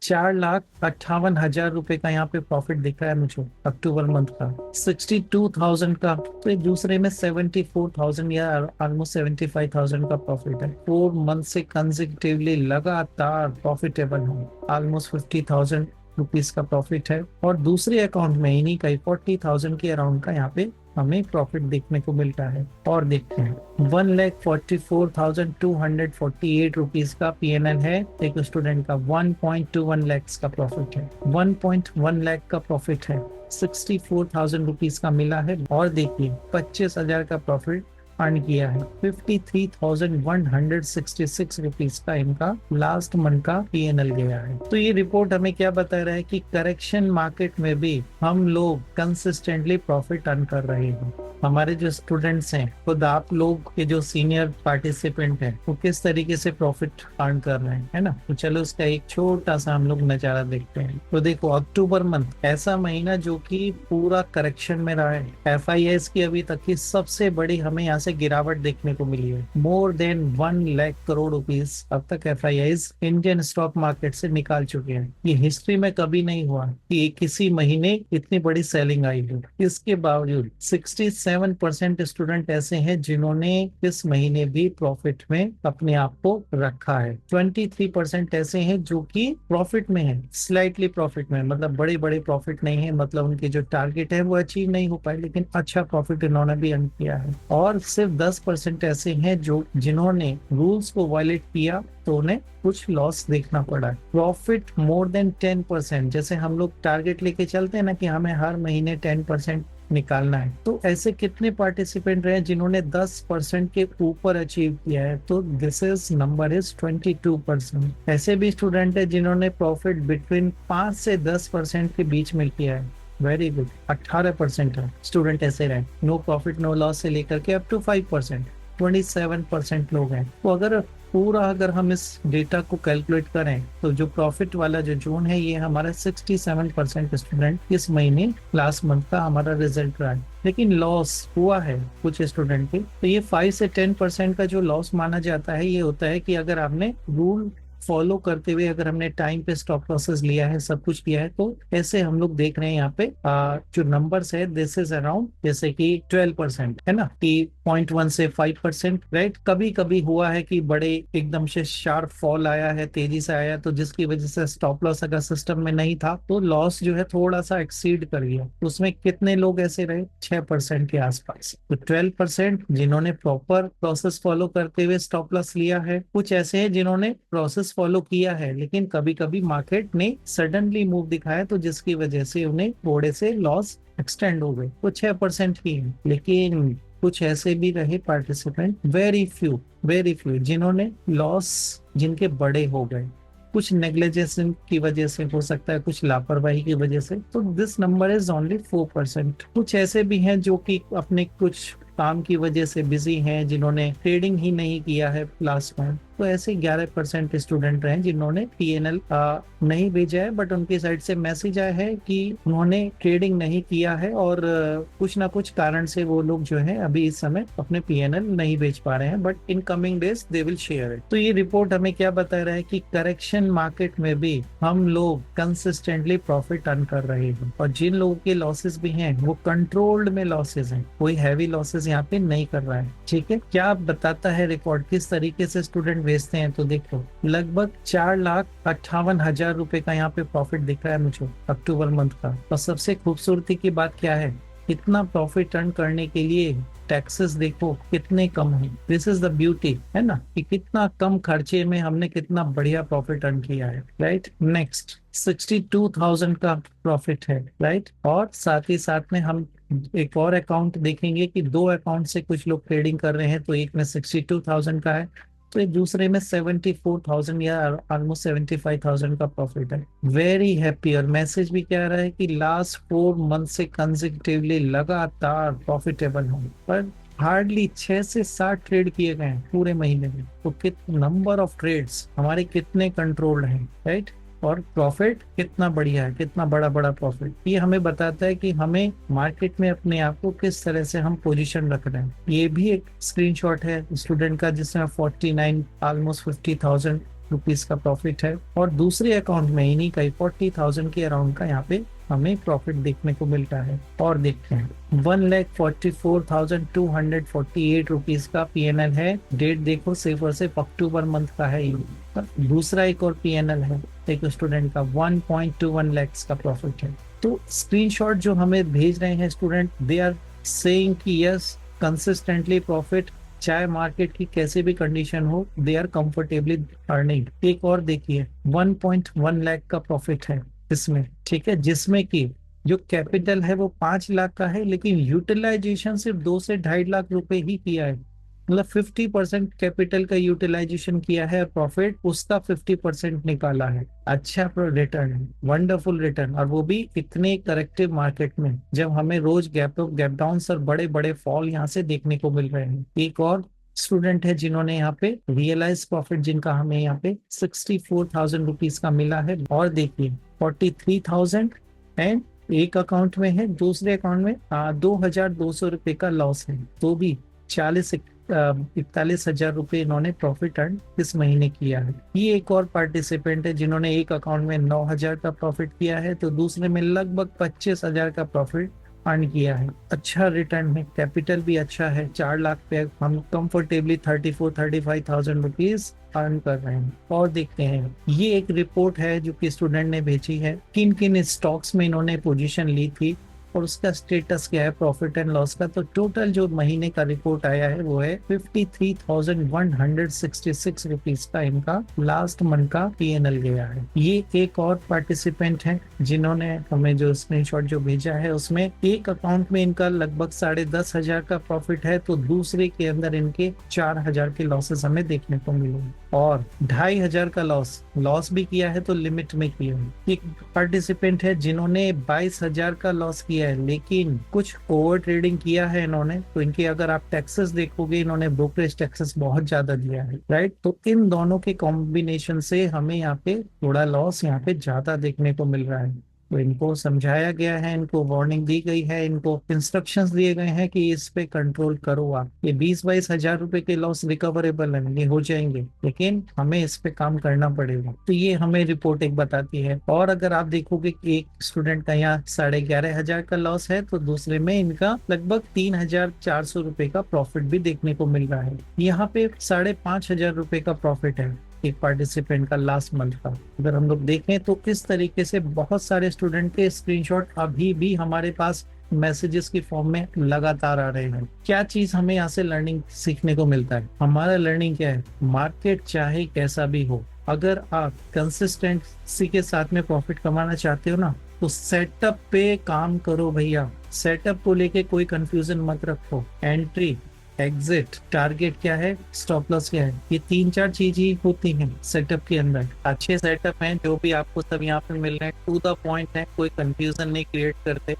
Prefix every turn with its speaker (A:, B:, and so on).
A: 4,58,000 रुपए का यहाँ पे प्रॉफिट दिख रहा है मुझे अक्टूबर मंथ का। 62,000 का, तो एक दूसरे में 74,000 या ऑलमोस्ट 75,000 का प्रॉफिट है। 4 मंथ से कंसेक्यूटिवली लगातार प्रॉफिटेबल है। ऑलमोस्ट 50,000 रुपीज का प्रॉफिट है। और दूसरे अकाउंट में इन्हीं का 40,000 के अराउंड का यहाँ पे हमें प्रॉफिट देखने को मिलता है। और देखते हैं 1,44,248 रुपीज का PNL है। एक स्टूडेंट का 1.21 लाख का प्रॉफिट है। 1.1 लाख का प्रॉफिट है। 64,000 रुपीज का मिला है। और देखिए 25,000 का प्रॉफिट अर्न किया है। 53,166 रुपीज का इनका लास्ट मंथ का PNL गया है। तो ये रिपोर्ट हमें क्या बता रहा है कि करेक्शन मार्केट में भी हम लोग कंसिस्टेंटली प्रॉफिट अर्न कर रहे हैं। हमारे जो स्टूडेंट्स हैं, खुद आप लोग के जो सीनियर पार्टिसिपेंट हैं, वो किस तरीके से प्रॉफिट अर्न कर रहे हैं, है ना। तो चलो उसका एक छोटा सा हम लोग नजारा देखते हैं। तो देखो अक्टूबर मंथ ऐसा महीना जो कि पूरा करेक्शन में रहा है। FIS की अभी तक की सबसे बड़ी हमें यहाँ से गिरावट देखने को मिली है। More than 1 lakh crore rupees अब तक FIS इंडियन स्टॉक मार्केट से निकाल चुके हैं। ये हिस्ट्री में कभी नहीं हुआ कि किसी महीने इतनी बड़ी सेलिंग आई हो। इसके बावजूद 67% स्टूडेंट ऐसे हैं जिन्होंने इस महीने भी प्रॉफिट में अपने आप को रखा है। 23% ऐसे हैं जो कि प्रॉफिट में है, स्लाइटली प्रॉफिट में, मतलब बड़े बड़े प्रॉफिट नहीं है, मतलब उनके जो टारगेट है वो अचीव नहीं हो पाए, लेकिन अच्छा प्रॉफिट इन्होंने भी अर्न किया है। और सिर्फ 10% ऐसे हैं जो जिन्होंने रूल्स को वायलेट किया तो उन्हें कुछ लॉस देखना पड़ा। प्रॉफिट मोर देन 10%, जैसे हम लोग टारगेट लेके चलते हैं ना कि हमें हर महीने 10% निकालना है, तो ऐसे कितने पार्टिसिपेंट रहे जिन्होंने 10% के ऊपर अचीव किया है। तो दिस इज नंबर इज 22%। ऐसे भी स्टूडेंट है जिन्होंने प्रॉफिट बिटवीन 5 से 10% के बीच में किया है। वेरी गुड, 18% है स्टूडेंट ऐसे रहे। नो प्रॉफिट नो लॉस से लेकर के अप टू 5%, 27% लोग हैं। तो अगर हम इस डेटा को कैलकुलेट करें तो जो प्रॉफिट वाला जो जोन है, ये हमारा 67% स्टूडेंट इस महीने लास्ट मंथ का हमारा रिजल्ट रहा है। लेकिन लॉस हुआ है कुछ स्टूडेंट के। तो ये 5 से 10% का जो लॉस माना जाता है, ये होता है कि अगर आपने रूल फॉलो करते हुए अगर हमने टाइम पे स्टॉप लॉसेस लिया है, सब कुछ किया है, तो ऐसे हम लोग देख रहे हैं यहाँ पे जो नंबर्स है, दिस इज अराउंड जैसे कि 12% है ना, कि 0.1 से 5%, राइट। कभी कभी हुआ है कि बड़े एकदम से शार्प फॉल आया है, तेजी से आया, तो जिसकी वजह से स्टॉप लॉस अगर सिस्टम में नहीं था तो लॉस जो है थोड़ा सा एक्सीड कर गया। उसमें कितने लोग ऐसे रहे? 6% के आसपास। तो 12% जिन्होंने प्रॉपर प्रोसेस फॉलो करते हुए स्टॉप लॉस लिया है। कुछ ऐसे हैं जिन्होंने प्रोसेस फॉलो किया है, लेकिन कभी कभी मार्केट ने सडनली मूव दिखाया, तो जिसकी वजह से उन्हें थोड़े से लॉस एक्सटेंड हो गए। तो 6% ही है। लेकिन कुछ ऐसे भी रहे पार्टिसिपेंट, वेरी फ्यू जिन्होंने लॉस जिनके बड़े हो गए। कुछ नेग्लिजेंस की वजह से हो सकता है, कुछ लापरवाही की वजह से। तो दिस नंबर इज ओनली 4%। कुछ ऐसे भी हैं जो कि अपने कुछ काम की वजह से बिजी हैं, जिन्होंने ट्रेडिंग ही नहीं किया है लास्ट मंथ। तो ऐसे 11% स्टूडेंट रहे जिन्होंने PNL नहीं भेजा है, बट उनकी साइड से मैसेज आया है कि उन्होंने ट्रेडिंग नहीं किया है और कुछ ना कुछ कारण से वो लोग जो है अभी इस समय अपने PNL नहीं भेज पा रहे हैं, but in coming days they will share it. तो ये रिपोर्ट हमें क्या बता रहा है कि करेक्शन मार्केट में भी हम लोग कंसिस्टेंटली प्रॉफिट अर्न कर रहे हैं। और जिन लोगों के लॉसेस भी हैं वो कंट्रोल्ड में लॉसेस हैं, कोई हैवी लॉसेस यहाँ पे नहीं कर रहा है। ठीक है, क्या बताता है रिकॉर्ड, किस तरीके से स्टूडेंट बेचते हैं? तो देखो लगभग 4,58,000 रुपए का यहाँ पे प्रॉफिट दिख रहा है मुझे अक्टूबर मंथ का। और सबसे खूबसूरती की बात क्या है, इतना प्रॉफिट अर्न करने के लिए टैक्सेस देखो कितने कम है। दिस इज द ब्यूटी, है ना, कि कितना कम खर्चे में हमने कितना बढ़िया प्रॉफिट अर्न किया है, राइट। नेक्स्ट 62,000 का प्रॉफिट है, राइट। और साथ ही साथ में हम एक और अकाउंट देखेंगे कि दो अकाउंट से कुछ लोग ट्रेडिंग कर रहे हैं, तो एक में 62,000 का है, तो एक दूसरे में 74,000 या ऑलमोस्ट 75,000 का प्रॉफिट है। Very happy. और मैसेज भी कह रहा है कि लास्ट 4 मंथ से कंसेक्यूटिवली लगातार प्रॉफिटेबल हो, पर हार्डली 6 से 7 ट्रेड किए गए हैं पूरे महीने में। तो नंबर ऑफ ट्रेड्स हमारे कितने कंट्रोल्ड हैं, राइट। और प्रॉफिट कितना बढ़िया है, कितना बड़ा बड़ा प्रॉफिट। ये हमें बताता है कि हमें मार्केट में अपने आप को किस तरह से हम पोजीशन रख रहे हैं। ये भी एक स्क्रीनशॉट है स्टूडेंट का जिसमें 49 ऑलमोस्ट 50,000 रुपीस का प्रॉफिट है, और दूसरे अकाउंट में इन्हीं का 40,000 के अराउंड का यहाँ पे हमें प्रॉफिट देखने को मिलता है। और देखते हैं 1,44,248 रुपीज का पीएनएल है। डेट देखो सिर्फ और सिर्फ अक्टूबर मंथ का है ये। दूसरा एक और पीएनएल है एक स्टूडेंट का 1.21 लैक्स का प्रॉफिट है। तो स्क्रीनशॉट जो हमें भेज रहे हैं स्टूडेंट, दे आर सेइंग कि यस कंसिस्टेंटली प्रॉफिट, चाहे मार्केट की कैसे भी कंडीशन हो, दे आर कंफर्टेबली अर्निंग। एक और देखिए 1.1 लाख का प्रॉफिट है इसमें, ठीक है, जिसमें कि जो कैपिटल है वो 5 लाख का है, लेकिन यूटिलाइजेशन सिर्फ 2 से 2.5 लाख रुपए ही किया है। मतलब 50% कैपिटल का यूटिलाइजेशन किया है, प्रॉफिट उसका 50% निकाला है। अच्छा रिटर्न है, वंडरफुल रिटर्न, और वो भी इतने करेक्टिव मार्केट में, जब हमें रोज गैप अप गैप डाउन और बड़े बड़े फॉल यहाँ से देखने को मिल रहे हैं। एक और स्टूडेंट है जिन्होंने यहाँ पे रियलाइज प्रॉफिट, जिनका हमें यहाँ पे 64,000 रुपीज का मिला है। और देखिए 43,000 एंड एक अकाउंट में है, दूसरे अकाउंट में 2,200 रुपए का लॉस है। तो भी 41,000 रुपए इन्होंने प्रॉफिट अर्न इस महीने किया है। ये एक और पार्टिसिपेंट है जिन्होंने एक अकाउंट में 9,000 का प्रॉफिट किया है, तो दूसरे में लगभग 25,000 का प्रॉफिट अर्न किया है। अच्छा रिटर्न है, कैपिटल भी अच्छा है, 4 लाख पे हम कंफर्टेबली 34-35,000 रुपीज अर्न कर रहे हैं। और देखते हैं ये एक रिपोर्ट है जो कि स्टूडेंट ने भेजी है, किन किन स्टॉक्स में इन्होंने पोजीशन ली थी और उसका स्टेटस क्या है प्रॉफिट एंड लॉस का। तो टोटल जो महीने का रिपोर्ट आया है वो है 53,166 रुपीज का इनका लास्ट मंथ का पीएनएल गया है। ये एक और पार्टिसिपेंट है जिन्होंने हमें जो स्क्रीनशॉट जो भेजा है, उसमें एक अकाउंट में इनका लगभग 10,500 का प्रॉफिट है, तो दूसरे के अंदर इनके 4,000 के लॉसेस हमें देखने को मिले, और 2,500 का लॉस भी किया है, तो लिमिट में किया है। एक पार्टिसिपेंट है जिन्होंने 22,000 का लॉस किया है, लेकिन कुछ ओवर ट्रेडिंग किया है इन्होंने, तो इनके अगर आप टैक्सेस देखोगे, इन्होंने ब्रोकरेज टैक्सेस बहुत ज्यादा दिया है, राइट। तो इन दोनों के कॉम्बिनेशन से हमें यहाँ पे थोड़ा लॉस यहाँ पे ज्यादा देखने को मिल रहा है। तो इनको समझाया गया है, इनको वार्निंग दी गई है, इनको इंस्ट्रक्शंस दिए गए हैं कि इस पे कंट्रोल करो आप। ये 20-22 हजार रुपए के लॉस रिकवरेबल है, ये हो जाएंगे, लेकिन हमें इस पे काम करना पड़ेगा। तो ये हमें रिपोर्ट एक बताती है। और अगर आप देखोगे कि एक स्टूडेंट का यहाँ 11,500 का लॉस है, तो दूसरे में इनका लगभग 3,400 रुपए का प्रॉफिट भी देखने को मिल रहा है। यहाँ पे 5,500 रुपए का प्रॉफिट है एक पार्टिसिपेंट का लास्ट मंथ का। अगर हम लोग देखें तो इस तरीके से बहुत सारे स्टूडेंट के स्क्रीनशॉट अभी भी हमारे पास मैसेजेस की फॉर्म में लगातार आ रहे हैं। क्या चीज हमें यहाँ से लर्निंग सीखने को मिलता है? हमारा लर्निंग क्या है, मार्केट चाहे कैसा भी हो, अगर आप कंसिस्टेंसी के साथ में प्रॉफिट कमाना चाहते हो ना, तो सेटअप पे काम करो भैया। सेटअप को लेके कोई कंफ्यूजन मत रखो। एंट्री, एग्जिट, टारगेट क्या है, स्टॉप लॉस क्या है, ये 3-4 चीज ही होती हैं सेटअप के अंदर। अच्छे सेटअप हैं जो भी आपको सब यहाँ पे मिल रहे हैं, टू द पॉइंट है, कोई कंफ्यूजन नहीं क्रिएट करते।